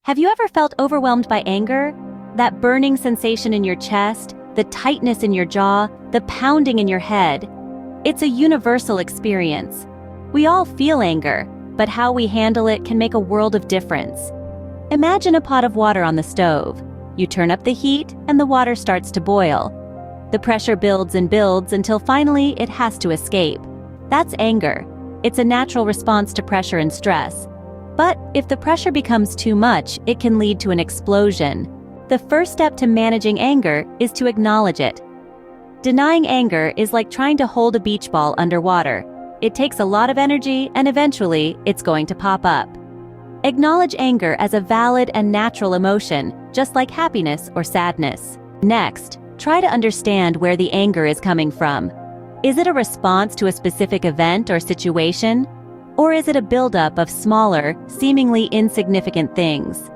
Have you ever felt overwhelmed by anger? That burning sensation in your chest, the tightness in your jaw, the pounding in your head. It's a universal experience. We all feel anger, but how we handle it can make a world of difference. Imagine a pot of water on the stove. You turn up the heat and the water starts to boil. The pressure builds and builds until finally it has to escape. That's anger. It's a natural response to pressure and stress. But if the pressure becomes too much, it can lead to an explosion. The first step to managing anger is to acknowledge it. Denying anger is like trying to hold a beach ball underwater. It takes a lot of energy and eventually it's going to pop up. Acknowledge anger as a valid and natural emotion, just like happiness or sadness. Next, try to understand where the anger is coming from. Is it a response to a specific event or situation? Or is it a buildup of smaller, seemingly insignificant things?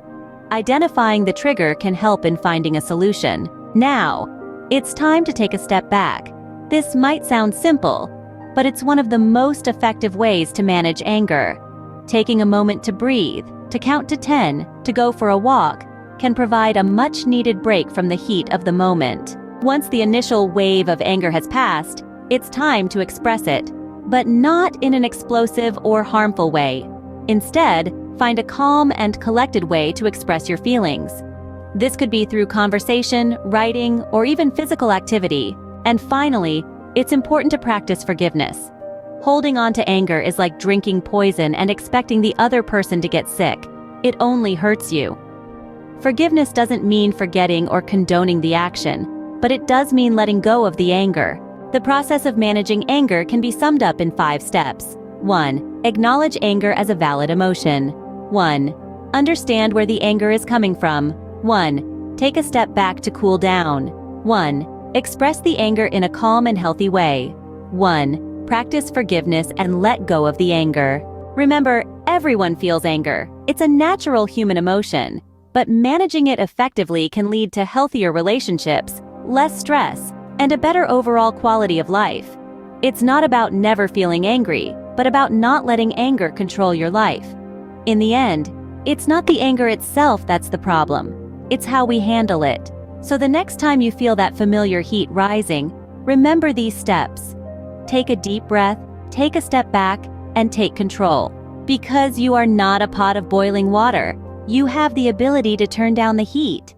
Identifying the trigger can help in finding a solution. Now, it's time to take a step back. This might sound simple, but it's one of the most effective ways to manage anger. Taking a moment to breathe, to count to 10, to go for a walk, can provide a much-needed break from the heat of the moment. Once the initial wave of anger has passed, it's time to express it, but not in an explosive or harmful way. Instead, find a calm and collected way to express your feelings. This could be through conversation, writing, or even physical activity. And finally, it's important to practice forgiveness. Holding on to anger is like drinking poison and expecting the other person to get sick. It only hurts you. Forgiveness doesn't mean forgetting or condoning the action, but it does mean letting go of the anger. The process of managing anger can be summed up in 5 steps. 1. Acknowledge anger as a valid emotion. 1. Understand where the anger is coming from. 1. Take a step back to cool down. 1. Express the anger in a calm and healthy way. 1. Practice forgiveness and let go of the anger. Remember, everyone feels anger. It's a natural human emotion, but managing it effectively can lead to healthier relationships, less stress, and a better overall quality of life. It's not about never feeling angry, but about not letting anger control your life. In the end, it's not the anger itself that's the problem. It's how we handle it. So the next time you feel that familiar heat rising, remember these steps. Take a deep breath, take a step back, and take control. Because you are not a pot of boiling water, you have the ability to turn down the heat.